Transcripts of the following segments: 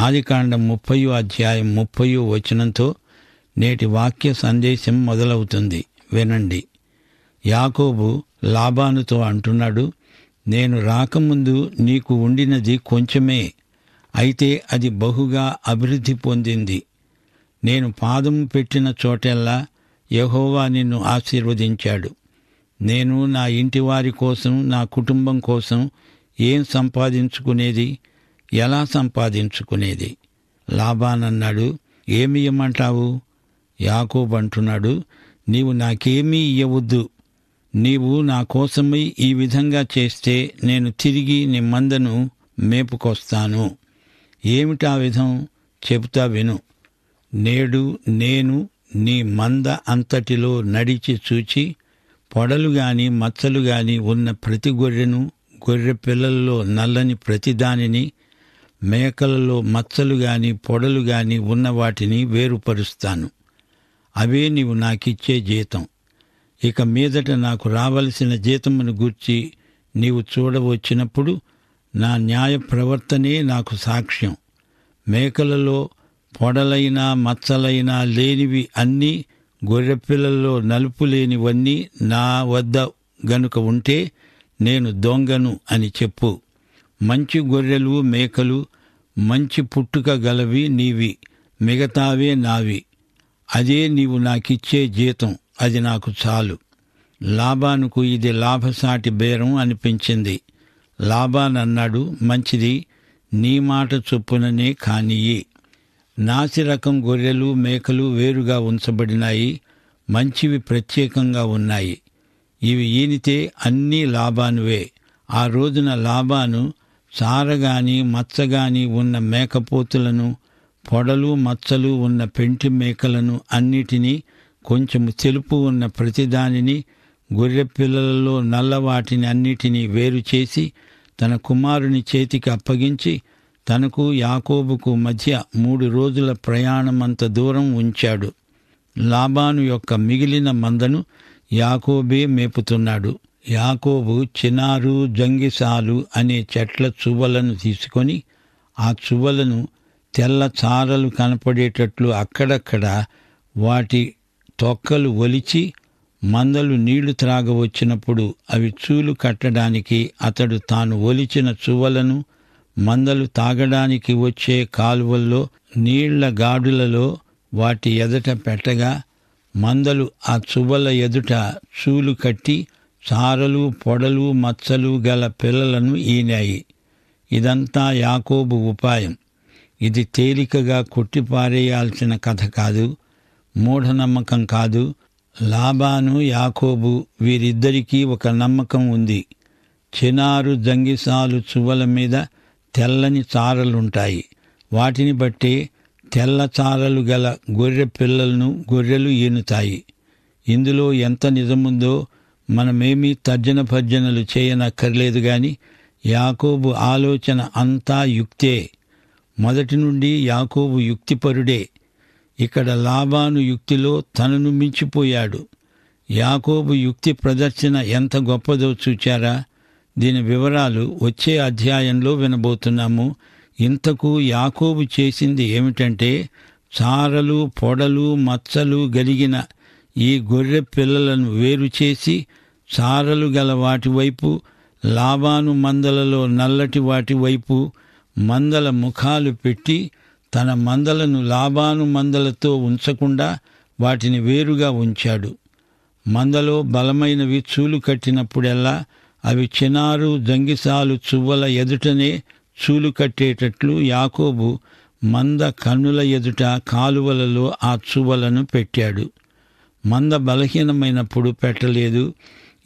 ఆదికాండం 30 నేటి వాక్య సందేశం మొదలవుతుంది. వినండి. యాకోబు లాబానుతో అంటున్నాడు, నేను రాకముందు నీకు ఉండినది కొంచెమే, అయితే అది బహుగా అభివృద్ధి పొందింది. నేను పాదం పెట్టిన చోటెల్లా యెహోవా నిన్ను ఆశీర్వదించాడు. నేను నా ఇంటివారి కోసం, నా కుటుంబం కోసం ఏం సంపాదించుకునేది, ఎలా సంపాదించుకునేది? లాబానన్నాడు, ఏమి ఇయ్యమంటావు? యాకోబు అంటున్నాడు, నీవు నాకేమీ ఇయ్యవద్దు. నీవు నా కోసమై ఈ విధంగా చేస్తే నేను తిరిగి నీ మందను మేపుకొస్తాను. ఏమిటా విధం? చెబుతా విను. నేడు నేను నీ మంద అంతటిలో నడిచి చూచి, పొడలుగాని మచ్చలుగాని ఉన్న ప్రతి గొర్రెను, గొర్రె పిల్లల్లో నల్లని ప్రతిదానిని, మేకలలో మచ్చలుగాని పొడలుగాని ఉన్న వాటిని వేరుపరుస్తాను. అవే నీవు నాకిచ్చే జీతం. ఇక మీదట నాకు రావలసిన జీతమును గూర్చి నీవు చూడవచ్చినప్పుడు నా న్యాయ ప్రవర్తనే నాకు సాక్ష్యం. మేకలలో పొడలైనా మచ్చలైనా లేనివి అన్నీ, గొర్రెపిల్లల్లో నలుపు లేనివన్నీ నా వద్ద గనుక ఉంటే నేను దొంగను అని చెప్పు. మంచి గొర్రెలు మేకలు మంచి పుట్టుక గలవి నీవి, మిగతావే నావి. అదే నీవు నాకిచ్చే జీతం, అది నాకు చాలు. లాబానుకు ఇది లాభసాటి బేరం అనిపించింది. లాబాన్ అన్నాడు, మంచిది, నీ మాట చొప్పుననే కానియ్యి. నాసిరకం గొర్రెలు మేకలు వేరుగా ఉంచబడినాయి, మంచివి ప్రత్యేకంగా ఉన్నాయి. ఇవి ఈనితే అన్నీ లాబానువే. ఆ రోజున లాబాను సారగాని మచ్చగాని ఉన్న మేకపోతులను, పొడలు మచ్చలు ఉన్న పెంటి మేకలను అన్నిటినీ, కొంచెము తెలుపు ఉన్న ప్రతిదానిని, గొర్రె పిల్లలలో నల్లవాటిని అన్నిటినీ వేరు చేసి తన కుమారుని చేతికి అప్పగించి, తనకు యాకోబుకు మధ్య 3 రోజుల ప్రయాణమంత దూరం ఉంచాడు. లాబాను యొక్క మిగిలిన మందను యాకోబే మేపుతున్నాడు. యాకోబు చినారు, జంగిసాలు అనే చెట్ల చువ్వలను తీసుకొని ఆ చువ్వలను తెల్ల చారలు కనపడేటట్లు అక్కడక్కడ వాటి తొక్కలు ఒలిచి, మందలు నీళ్లు త్రాగవచ్చినప్పుడు అవి చూలు కట్టడానికి అతడు తాను ఒలిచిన చువ్వలను మందలు తాగడానికి వచ్చే కాలువల్లో నీళ్ల గాడులలో వాటి ఎదుట పెట్టగా, మందలు ఆ చువ్వల ఎదుట చూలు కట్టి చారలు పొడలు మచ్చలు గల పిల్లలను ఈనాయి. ఇదంతా యాకోబు ఉపాయం. ఇది తేలికగా కొట్టిపారేయాల్సిన కథ కాదు, మూఢనమ్మకం కాదు. లాబాను, యాకోబు వీరిద్దరికీ ఒక నమ్మకం ఉంది. చినారు జంగిసాలు చువ్వల మీద తెల్లని చారలుంటాయి. వాటిని బట్టే తెల్ల చారలు గల గొర్రె పిల్లలను గొర్రెలు ఈనుతాయి. ఇందులో ఎంత నిజముందో మనమేమీ తర్జన భర్జనలు చేయనక్కర్లేదు గాని యాకోబు ఆలోచన అంతా యుక్తే. మొదటి నుండి యాకోబు యుక్తిపరుడే. ఇక్కడ లాబాను యుక్తిలో తనను మించిపోయాడు. యాకోబు యుక్తి ప్రదర్శన ఎంత గొప్పదో చూచారా? దీని వివరాలు వచ్చే అధ్యాయంలో వినబోతున్నాము. ఇంతకు యాకోబు చేసింది ఏమిటంటే, చారలు పొడలు మచ్చలు గలిగిన ఈ గొర్రె పిల్లలను వేరు చేసి చారలు గల వాటి వైపు, లాబాను మందలలో నల్లటి వాటి వైపు మందల ముఖాలు పెట్టి, తన మందలను లాబాను మందలతో ఉంచకుండా వాటిని వేరుగా ఉంచాడు. మందలో బలమైనవి చూలు కట్టినప్పుడెల్లా అవి చినారు జంగిసాలు చువ్వల ఎదుటనే చూలు కట్టేటట్లు యాకోబు మంద కన్నుల ఎదుట కాలువలలో ఆ చువ్వలను పెట్టాడు. మంద బలహీనమైనప్పుడు పెట్టలేదు.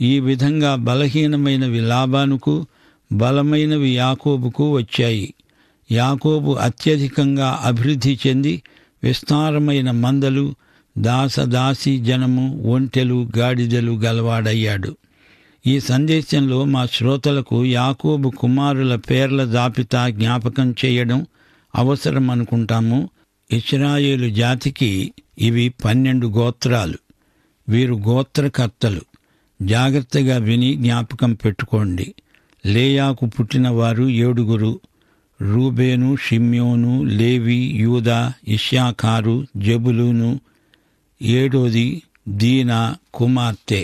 ఈ విధంగా బలహీనమైనవి లాబానుకు, బలమైనవి యాకోబుకు వచ్చాయి. యాకోబు అత్యధికంగా అభివృద్ధి చెంది విస్తారమైన మందలు, దాసదాసీ జనము, ఒంటెలు, గాడిదలు గలవాడయ్యాడు. ఈ సందేశంలో మా శ్రోతలకు యాకోబు కుమారుల పేర్ల జాబితా జ్ఞాపకం చేయడం అవసరమనుకుంటాము. ఇశ్రాయేలు జాతికి ఇవి 12 గోత్రాలు. వీరు గోత్రకర్తలు. జాగ్రత్తగా విని జ్ఞాపకం పెట్టుకోండి. లేయాకు పుట్టినవారు 7. రూబేను, షిమ్యోను, లేవి, యూదా, ఇశ్శాఖారు, జెబులూను. 7వది దీనా కుమార్తె.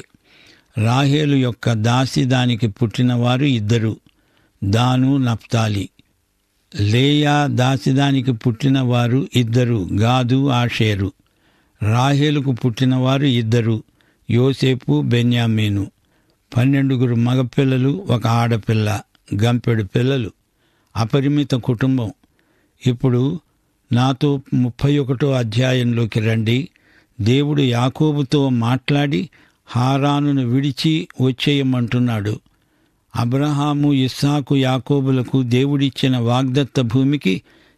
రాహేలు యొక్క దాసి దానికి పుట్టినవారు 2, దాను, నప్తాలి. లేయా దాసిదానికి పుట్టినవారు 2, గాదు, ఆషేరు. రాహేలుకు పుట్టినవారు 2, యోసేపు, బెన్యామీను. 12 మగపిల్లలు, 1 ఆడపిల్ల, గంపెడు పిల్లలు. అపరిమిత కుటుంబం. ఇప్పుడు నాతో 31వ అధ్యాయంలోకి రండి. దేవుడు యాకోబుతో మాట్లాడి హారానును విడిచి వచ్చేయమంటున్నాడు. అబ్రహాము, ఇస్సాకు, యాకోబులకు దేవుడిచ్చిన వాగ్దత్త భూమికి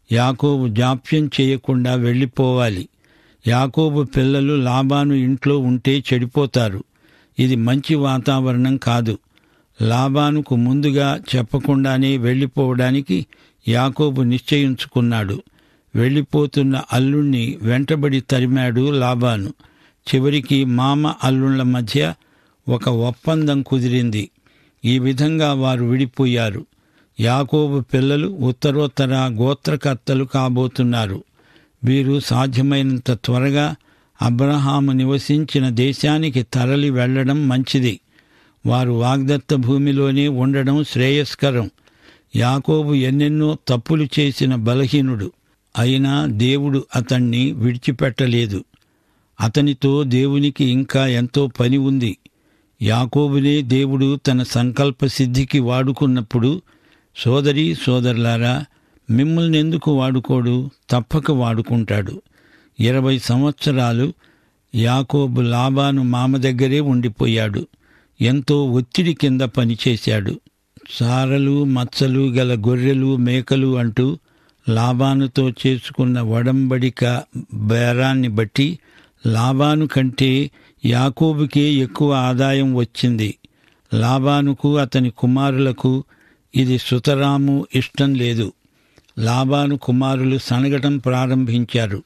యాకోబు జాప్యం చేయకుండా వెళ్ళిపోవాలి. యాకోబు పిల్లలు లాబాను ఇంట్లో ఉంటే చెడిపోతారు. ఇది మంచి వాతావరణం కాదు. లాబానుకు ముందుగా చెప్పకుండానే వెళ్ళిపోవడానికి యాకోబు నిశ్చయించుకున్నాడు. వెళ్ళిపోతున్న అల్లుణ్ణి వెంటబడి తరిమాడు లాబాను. చివరికి మామ అల్లుళ్ల మధ్య ఒక ఒప్పందం కుదిరింది. ఈ విధంగా వారు విడిపోయారు. యాకోబు పిల్లలు ఉత్తరోత్తర గోత్రకర్తలు కాబోతున్నారు. వీరు సాధ్యమైనంత త్వరగా అబ్రహాము నివసించిన దేశానికి తరలి వెళ్లడం మంచిది. వారు వాగ్దత్త భూమిలోనే ఉండడం శ్రేయస్కరం. యాకోబు ఎన్నెన్నో తప్పులు చేసిన బలహీనుడు. అయినా దేవుడు అతణ్ణి విడిచిపెట్టలేదు. అతనితో దేవునికి ఇంకా ఎంతో పని ఉంది. యాకోబునే దేవుడు తన సంకల్ప సిద్ధికి వాడుకున్నప్పుడు, సోదరీ సోదరులారా, మిమ్మల్నెందుకు వాడుకోడు? తప్పక వాడుకుంటాడు. 20 సంవత్సరాలు యాకోబు లాబాను మామ దగ్గరే ఉండిపోయాడు. ఎంతో ఒత్తిడి కింద పనిచేశాడు. సారలు మచ్చలు గల గొర్రెలు, మేకలు అంటూ లాబానుతో చేసుకున్న ఒడంబడిక బేరాన్ని బట్టి లాబాను కంటే యాకోబుకే ఎక్కువ ఆదాయం వచ్చింది. లాబానుకు అతని కుమారులకు ఇది సుతరాము ఇష్టం లేదు. లాబాను కుమారులు సనగటం ప్రారంభించారు.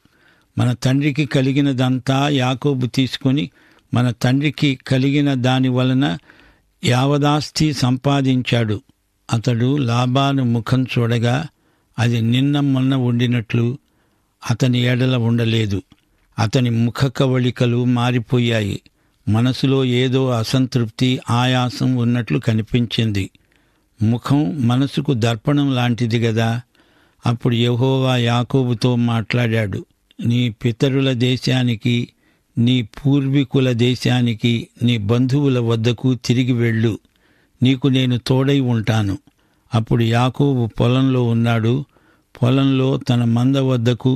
మన తండ్రికి కలిగినదంతా యాకోబు తీసుకుని మన తండ్రికి కలిగిన దాని వలన యావదాస్తి సంపాదించాడు. అతడు లాబాను ముఖం చూడగా అది నిన్న మొన్న ఉండినట్లు అతని ఎడల ఉండలేదు. అతని ముఖ కవళికలు మారిపోయాయి. మనసులో ఏదో అసంతృప్తి, ఆయాసం ఉన్నట్లు కనిపించింది. ముఖం మనసుకు దర్పణం లాంటిది గదా. అప్పుడు యెహోవా యాకోబుతో మాట్లాడాడు. నీ పితరుల దేశానికి, నీ పూర్వీకుల దేశానికి, నీ బంధువుల వద్దకు తిరిగి వెళ్ళు. నీకు నేను తోడై ఉంటాను. అప్పుడు యాకోబు పొలంలో ఉన్నాడు. పొలంలో తన మంద వద్దకు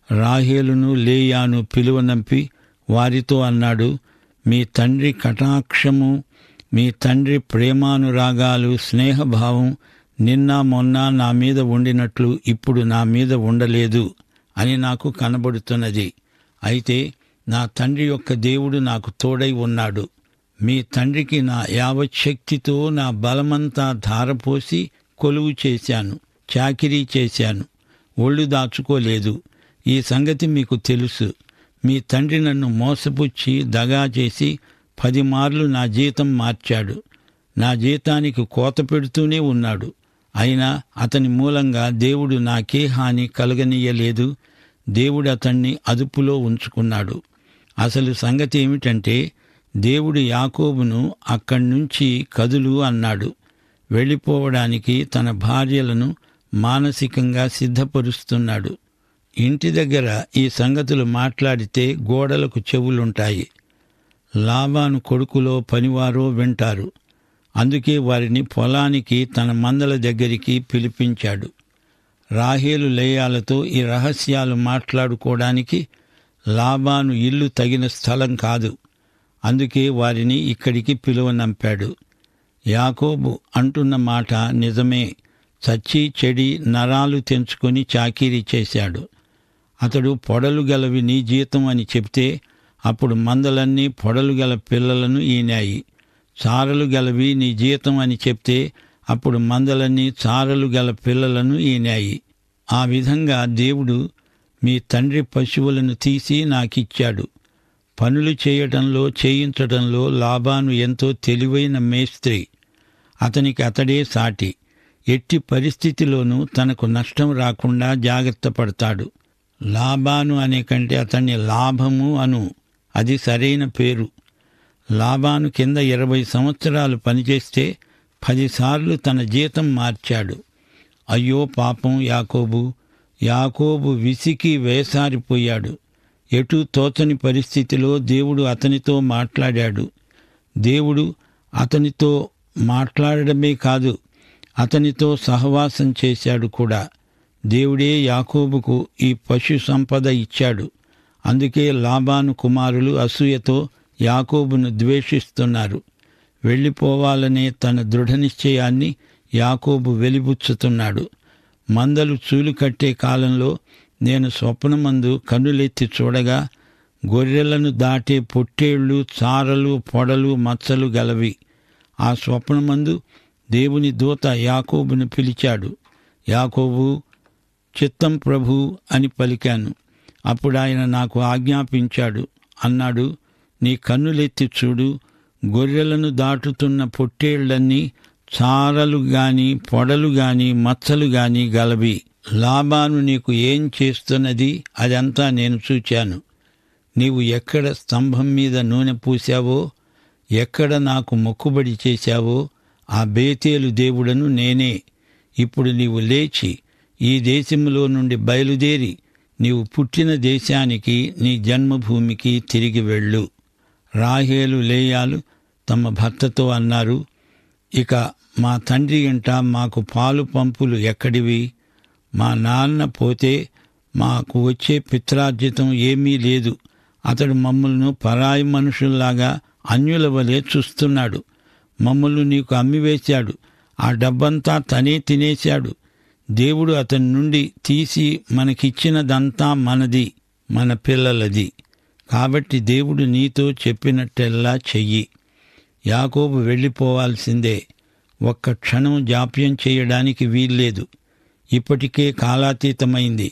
రాహేలును, లేయాను పిలువనంపి వారితో అన్నాడు, మీ తండ్రి కటాక్షము, మీ తండ్రి ప్రేమానురాగాలు, స్నేహభావం నిన్న మొన్న నా మీద ఉండినట్లు ఇప్పుడు నా మీద ఉండలేదు అని నాకు కనబడుతున్నది. అయితే నా తండ్రి యొక్క దేవుడు నాకు తోడై ఉన్నాడు. మీ తండ్రికి నా యావచ్చక్తితో నా బలమంతా ధారపోసి కొలువు చేశాను, చాకిరీ చేశాను, ఒళ్ళు దాచుకోలేదు. ఈ సంగతి మీకు తెలుసు. మీ తండ్రి నన్ను మోసపుచ్చి దగా చేసి 10 మార్లు నా జీతం మార్చాడు. నా జీతానికి కోత పెడుతూనే ఉన్నాడు. అయినా అతని మూలంగా దేవుడు నాకే హాని కలగనీయలేదు. దేవుడు అతన్ని అదుపులో ఉంచుకున్నాడు. అసలు సంగతి ఏమిటంటే, దేవుడు యాకోబును అక్కడ్నుంచి కదులు అన్నాడు. వెళ్ళిపోవడానికి తన భార్యలను మానసికంగా సిద్ధపరుస్తున్నాడు. ఇంటి దగ్గర ఈ సంగతులు మాట్లాడితే గోడలకు చెవులుంటాయి. లాబాను కొడుకులో పనివారో వింటారు. అందుకే వారిని పొలానికి తన మందల దగ్గరికి పిలిపించాడు. రాహేలు లేయాలతో ఈ రహస్యాలు మాట్లాడుకోవడానికి లాబాను ఇల్లు తగిన స్థలం కాదు. అందుకే వారిని ఇక్కడికి పిలువనంపాడు. యాకోబు అంటున్న మాట నిజమే. చచ్చి చెడి నరాలు తెంచుకొని చాకిరీ చేశాడు. అతడు పొడలు గలవి నీ జీతం అని చెప్తే అప్పుడు మందలన్నీ పొడలు గల పిల్లలను ఈనాయి. చారలు గలవి నీ జీతం అని చెప్తే అప్పుడు మందలన్నీ చారలు గల పిల్లలను ఈనాయి. ఆ విధంగా దేవుడు మీ తండ్రి పశువులను తీసి నాకిచ్చాడు. పనులు చేయటంలో, చేయించటంలో లాబాను ఎంతో తెలివైన మేస్త్రి. అతనికి అతడే సాటి. ఎట్టి పరిస్థితిలోనూ తనకు నష్టం రాకుండా జాగ్రత్త పడతాడు. లాబాను అనే కంటే అతన్ని లాభము అను, అది సరైన పేరు. లాబాను కింద 20 సంవత్సరాలు పనిచేస్తే 10 సార్లు తన జీతం మార్చాడు. అయ్యో పాపం యాకోబు! యాకోబు విసికి వేసారిపోయాడు. ఎటూ తోచని పరిస్థితిలో దేవుడు అతనితో మాట్లాడాడు. దేవుడు అతనితో మాట్లాడడమే కాదు, అతనితో సహవాసం చేశాడు కూడా. దేవుడే యాకోబుకు ఈ పశు సంపద ఇచ్చాడు. అందుకే లాబాను కుమారులు అసూయతో యాకోబును ద్వేషిస్తున్నారు. వెళ్ళిపోవాలనే తన దృఢనిశ్చయాన్ని యాకోబు వెలిబుచ్చుతున్నాడు. మందలు చూలు కట్టే కాలంలో నేను స్వప్నమందు కన్నులెత్తి చూడగా గొర్రెలను దాటే పొట్టేళ్లు, చారలు, పొడలు, మచ్చలు గలవి. ఆ స్వప్నమందు దేవుని దూత యాకోబును పిలిచాడు. యాకోబు, చిత్తం ప్రభూ అని పలికాను. అప్పుడు ఆయన నాకు ఆజ్ఞాపించాడు. అన్నాడు, నీ కన్నులెత్తి చూడు, గొర్రెలను దాటుతున్న పొట్టేళ్లన్నీ చారలు గాని, పొడలు గాని, మచ్చలు గాని గలవి. లాబాను నీకు ఏం చేస్తున్నది అదంతా నేను చూచాను. నీవు ఎక్కడ స్తంభం మీద నూనె పూశావో, ఎక్కడ నాకు మొక్కుబడి చేశావో ఆ బేతేలు దేవుడను నేనే. ఇప్పుడు నీవు లేచి ఈ దేశములో నుండి బయలుదేరి నీవు పుట్టిన దేశానికి, నీ జన్మభూమికి తిరిగి వెళ్ళు. రాహేలు, లేయాలు తమ భర్తతో అన్నారు, ఇక మా తండ్రి ఇంట మాకు పాలు పంపులు ఎక్కడివి? మా నాన్న పోతే మాకు వచ్చే పిత్రార్జితం ఏమీ లేదు. అతడు మమ్మల్ని పరాయి మనుషుల్లాగా అన్యుల వలె చూస్తున్నాడు. మమ్మల్ని నీకు అమ్మివేశాడు. ఆ డబ్బంతా తనే తినేశాడు. దేవుడు అతని నుండి తీసి మనకిచ్చినదంతా మనది, మన పిల్లలది. కాబట్టి దేవుడు నీతో చెప్పినట్టెల్లా చెయ్యి. యాకోబు వెళ్ళిపోవాల్సిందే. ఒక్క క్షణం జాప్యం చేయడానికి వీల్లేదు. ఇప్పటికే కాలాతీతమైంది.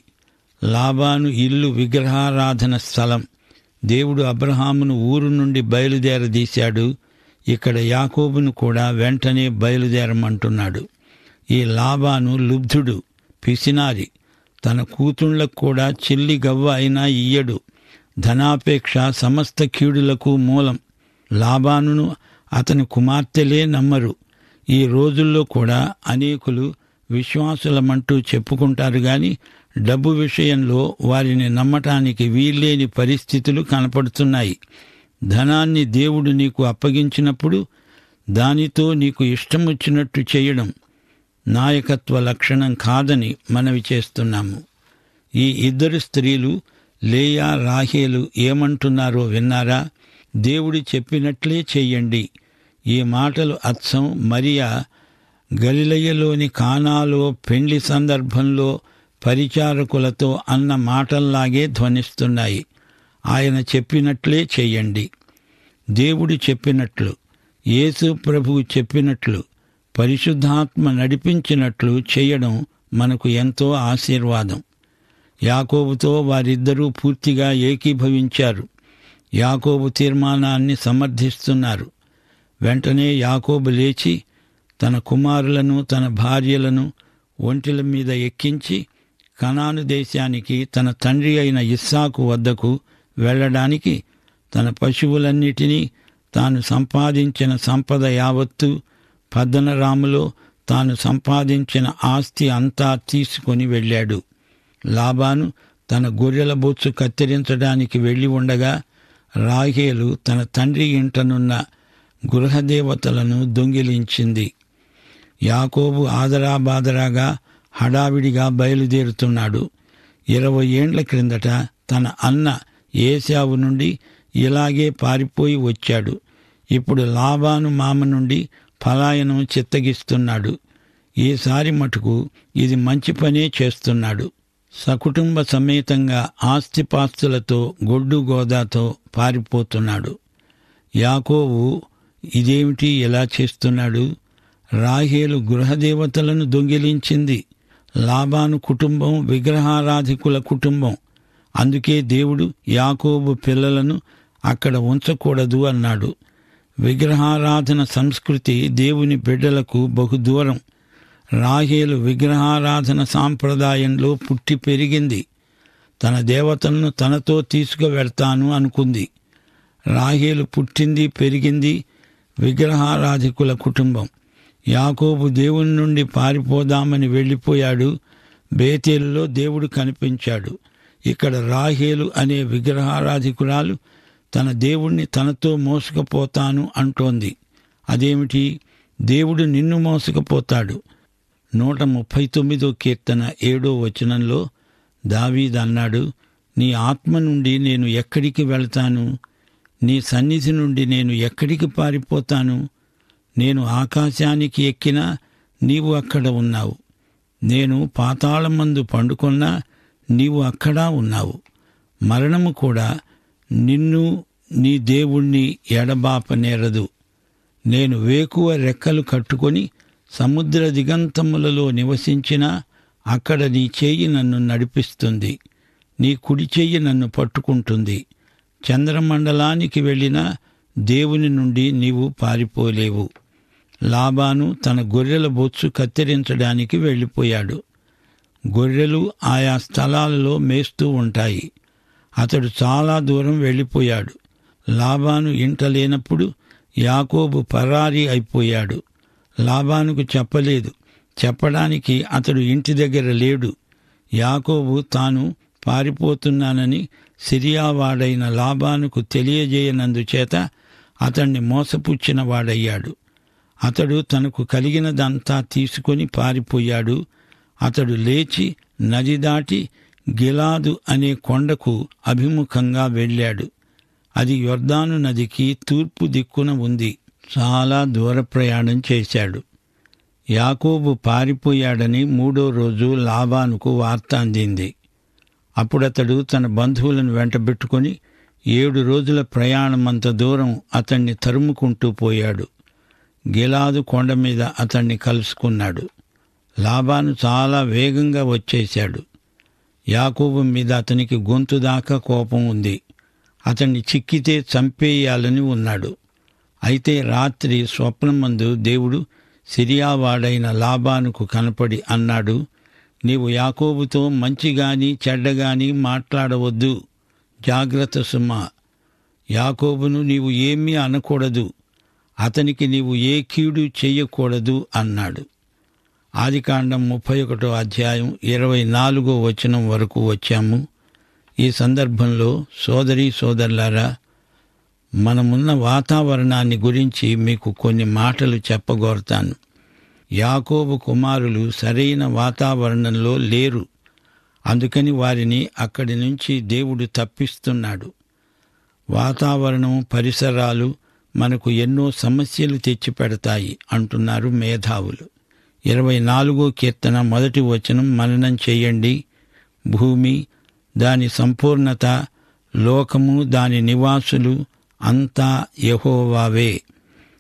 లాబాను ఇల్లు విగ్రహారాధన స్థలం. దేవుడు అబ్రహామును ఊరు నుండి బయలుదేరదీశాడు. ఇక్కడ యాకోబును కూడా వెంటనే బయలుదేరమంటున్నాడు. ఈ లాబాను లుబ్ధుడు, పిసినారి. తన కూతుళ్లకు కూడా చిల్లి గవ్వ అయినా ఇయ్యడు. ధనాపేక్ష సమస్త కీడులకు మూలం. లాబానును అతని కుమార్తెలే నమ్మరు. ఈ రోజుల్లో కూడా అనేకులు విశ్వాసులమంటూ చెప్పుకుంటారు గాని డబ్బు విషయంలో వారిని నమ్మటానికి వీల్లేని పరిస్థితులు కనపడుతున్నాయి. ధనాన్ని దేవుడు నీకు అప్పగించినప్పుడు దానితో నీకు ఇష్టమొచ్చినట్టు చేయడం నాయకత్వ లక్షణం కాదని మనవి చేస్తున్నాము. ఈ ఇద్దరు స్త్రీలు లేయా, రాహేలు ఏమంటున్నారో విన్నారా? దేవుడు చెప్పినట్లే చెయ్యండి. ఈ మాటలు అచ్చం మరియా గలిలయలోని కానాలో పెండ్లి సందర్భంలో పరిచారకులతో అన్న మాటల్లాగే ధ్వనిస్తున్నాయి. ఆయన చెప్పినట్లే చెయ్యండి. దేవుడు చెప్పినట్లు, యేసు ప్రభువు చెప్పినట్లు, పరిశుద్ధాత్మ నడిపించినట్లు చేయడం మనకు ఎంతో ఆశీర్వాదం. యాకోబుతో వారిద్దరూ పూర్తిగా ఏకీభవించారు. యాకోబు తీర్మానాన్ని సమర్థిస్తున్నారు. వెంటనే యాకోబు లేచి తన కుమారులను, తన భార్యలను ఒంటెల మీద ఎక్కించి కనాను దేశానికి, తన తండ్రి అయిన ఇస్సాకు వద్దకు వెళ్లడానికి తన పశువులన్నిటినీ, తాను సంపాదించిన సంపద యావత్తు, పద్దనరాములో తాను సంపాదించిన ఆస్తి అంతా తీసుకొని వెళ్ళాడు. లాబాను తన గొర్రెల బొచ్చు కత్తిరించడానికి వెళ్లి ఉండగా రాహేలు తన తండ్రి ఇంటనున్న గృహదేవతలను దొంగిలించింది. యాకోబు ఆదరాబాదరాగా హడావిడిగా బయలుదేరుతున్నాడు. 20 ఏండ్ల క్రిందట తన అన్న ఏశావు నుండి ఇలాగే పారిపోయి వచ్చాడు. ఇప్పుడు లాబాను మామ నుండి పలాయనం చిత్తగిస్తున్నాడు. ఈసారి మటుకు ఇది మంచి పనే చేస్తున్నాడు. సకుటుంబ సమేతంగా ఆస్తిపాస్తులతో గొడ్డు గోదాతో పారిపోతున్నాడు. యాకోబు ఇదేమిటి ఇలా చేస్తున్నాడు? రాహేలు గృహదేవతలను దొంగిలించింది. లాబాను కుటుంబం విగ్రహారాధికుల కుటుంబం. అందుకే దేవుడు యాకోబు పిల్లలను అక్కడ ఉంచకూడదు అన్నాడు. విగ్రహారాధన సంస్కృతి దేవుని బిడ్డలకు బహుదూరం. రాహేలు విగ్రహారాధన సాంప్రదాయంలో పుట్టి పెరిగింది. తన దేవతలను తనతో తీసుకువెళ్తాను అనుకుంది. రాహేలు పుట్టింది పెరిగింది విగ్రహారాధికుల కుటుంబం. యాకోబు దేవుని నుండి పారిపోదామని వెళ్ళిపోయాడు. బేతేలులో దేవుడు కనిపించాడు. ఇక్కడ రాహేలు అనే విగ్రహారాధికురాలు తన దేవుణ్ణి తనతో మోసుకుపోతాను అంటోంది. అదేమిటి? దేవుడు నిన్ను మోసుకుపోతాడు. 139 కీర్తన 7వ వచనంలో దావీదు అన్నాడు, నీ ఆత్మ నుండి నేను ఎక్కడికి వెళ్తాను? నీ సన్నిధి నుండి నేను ఎక్కడికి పారిపోతాను? నేను ఆకాశానికి ఎక్కినా నీవు అక్కడ ఉన్నావు. నేను పాతాళమందు పండుకొన్నా నీవు అక్కడా ఉన్నావు. మరణము కూడా నిన్ను నీ దేవుణ్ణి ఎడబాపనేరదు. నేను వేకువ రెక్కలు కట్టుకొని సముద్ర దిగంతములలో నివసించినా అక్కడ నీ చెయ్యి నన్ను నడిపిస్తుంది. నీ కుడి చెయ్యి నన్ను పట్టుకుంటుంది. చంద్రమండలానికి వెళ్ళినా దేవుని నుండి నీవు పారిపోలేవు. లాబాను తన గొర్రెల బొచ్చు కత్తిరించడానికి వెళ్ళిపోయాడు. గొర్రెలు ఆయా స్థలాలలో మేస్తూ ఉంటాయి. అతడు చాలా దూరం వెళ్ళిపోయాడు. లాబాను ఇంట లేనప్పుడు యాకోబు పరారీ అయిపోయాడు. లాబానుకు చెప్పలేదు. చెప్పడానికి అతడు ఇంటి దగ్గర లేడు. యాకోబు తాను పారిపోతున్నానని సిరియావాడైన లాబానుకు తెలియజేయనందుచేత అతణ్ణి మోసపుచ్చిన వాడయ్యాడు. అతడు తనకు కలిగినదంతా తీసుకొని పారిపోయాడు. అతడు లేచి నది దాటి గిలాదు అనే కొండకు అభిముఖంగా వెళ్ళాడు. అది యొర్దాను నదికి తూర్పు దిక్కున ఉంది. చాలా దూర ప్రయాణం చేశాడు. యాకోబు పారిపోయాడని 3వ రోజు లాబానుకు వార్త అందింది. అప్పుడతడు తన బంధువులను వెంటబెట్టుకొని 7 రోజుల ప్రయాణమంత దూరం అతణ్ణి తరుముకుంటూ పోయాడు. గిలాదు కొండ మీద అతణ్ణి కలుసుకున్నాడు. లాబాను చాలా వేగంగా వచ్చేశాడు. యాకోబు మీద అతనికి గొంతు దాకా కోపం ఉంది. అతన్ని చిక్కితే చంపేయాలని ఉన్నాడు. అయితే రాత్రి స్వప్నమందు దేవుడు సిరియావాడైన లాబానుకు కనపడి అన్నాడు, నీవు యాకోబుతో మంచిగాని చెడ్డగాని మాట్లాడవద్దు. జాగ్రత్త సుమా. యాకోబును నీవు ఏమీ అనకూడదు. అతనికి నీవు ఏ కీడు చెయ్యకూడదు అన్నాడు. ఆదికాండం 31వ అధ్యాయం 24వ వచనం వరకు వచ్చాము. ఈ సందర్భంలో సోదరీ సోదరులారా, మనమున్న వాతావరణాన్ని గురించి మీకు కొన్ని మాటలు చెప్పగోరతాను. యాకోబు కుమారులు సరైన వాతావరణంలో లేరు. అందుకని వారిని అక్కడి నుంచి దేవుడు తప్పిస్తున్నాడు. వాతావరణం, పరిసరాలు మనకు ఎన్నో సమస్యలు తెచ్చిపెడతాయి అంటున్నారు మేధావులు. 24వ కీర్తన 1వ వచనం మననం చేయండి. భూమి, దాని సంపూర్ణత, లోకము, దాని నివాసులు అంతా యెహోవావే.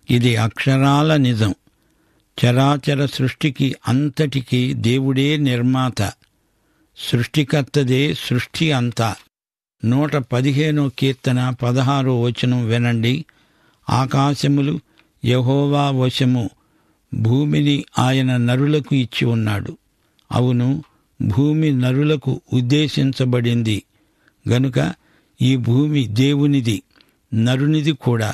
ఇది అక్షరాల నిజం. చరాచర సృష్టికి అంతటికీ దేవుడే నిర్మాత. సృష్టికర్తదే సృష్టి అంతా. 115వ కీర్తన 16వ వచనం వినండి. ఆకాశములు యెహోవా వశము, భూమిని ఆయన నరులకు ఇచ్చి ఉన్నాడు. అవును, భూమి నరులకు ఉద్దేశించబడింది గనుక ఈ భూమి దేవునిది, నరునిది కూడా.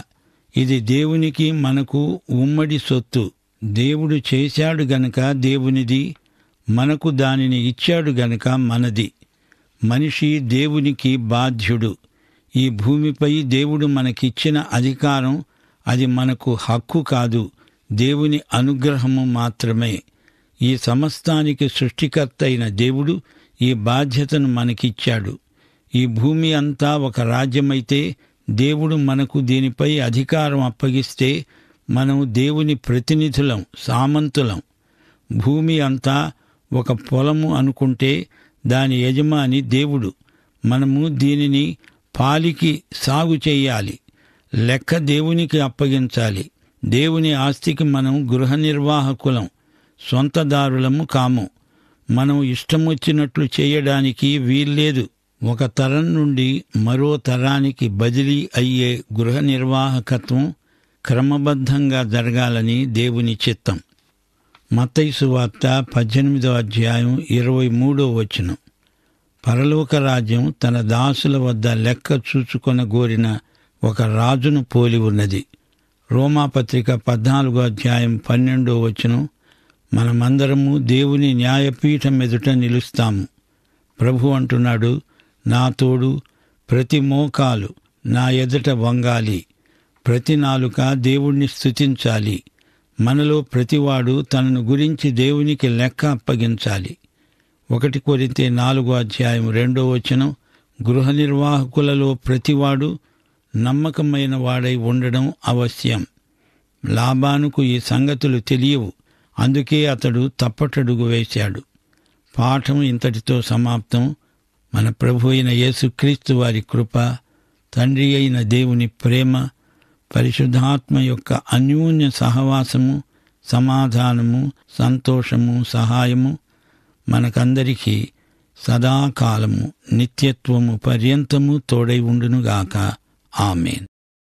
ఇది దేవునికి మనకు ఉమ్మడి సొత్తు. దేవుడు చేశాడు గనుక దేవునిది, మనకు దానిని ఇచ్చాడు గనుక మనది. మనిషి దేవునికి బాధ్యుడు. ఈ భూమిపై దేవుడు మనకిచ్చిన అధికారం అది మనకు హక్కు కాదు, దేవుని అనుగ్రహము మాత్రమే. ఈ సమస్తానికి సృష్టికర్త అయిన దేవుడు ఈ బాధ్యతను మనకిచ్చాడు. ఈ భూమి అంతా ఒక రాజ్యమైతే దేవుడు మనకు దీనిపై అధికారం అప్పగిస్తే మనం దేవుని ప్రతినిధులం, సామంతులం. భూమి అంతా ఒక పొలము అనుకుంటే దాని యజమాని దేవుడు. మనము దీనిని పాలికి సాగు చెయ్యాలి. లెక్క దేవునికి అప్పగించాలి. దేవుని ఆస్తికి మనం గృహ నిర్వాహకులం, సొంతదారులము కాము. మనం ఇష్టమొచ్చినట్లు చేయడానికి వీల్లేదు. ఒక తరం నుండి మరో తరానికి బదిలీ అయ్యే గృహ నిర్వాహకత్వం క్రమబద్ధంగా జరగాలని దేవుని చిత్తం. మత్తయి సువార్త 18వ అధ్యాయం 23వ వచనం. పరలోక రాజ్యం తన దాసుల వద్ద లెక్క చూచుకొనగోరిన ఒక రాజును పోలి ఉన్నది. రోమాపత్రిక 14వ అధ్యాయం 12వ వచనం. మనమందరము దేవుని న్యాయపీఠం ఎదుట నిలుస్తాము. ప్రభు అంటున్నాడు, నా తోడు ప్రతి మోకాలు నా ఎదుట వంగాలి, ప్రతి నాలుక దేవుణ్ణి స్తుతించాలి. మనలో ప్రతివాడు తనను గురించి దేవునికి లెక్క అప్పగించాలి. 1 కొరింథీ 4వ అధ్యాయం 2వ వచనం. గృహ నిర్వాహకులలో ప్రతివాడు నమ్మకమైన వాడై ఉండడం అవశ్యం. లాబానుకు ఈ సంగతులు తెలియవు, అందుకే అతడు తప్పటడుగు వేశాడు. పాఠం ఇంతటితో సమాప్తం. మన ప్రభు అయిన యేసుక్రీస్తు వారి కృప, తండ్రి అయిన దేవుని ప్రేమ, పరిశుద్ధాత్మ యొక్క అన్యోన్య సహవాసము, సమాధానము, సంతోషము, సహాయము మనకందరికీ సదాకాలము నిత్యత్వము పర్యంతము తోడై ఉండునుగాక. ఆమేన్.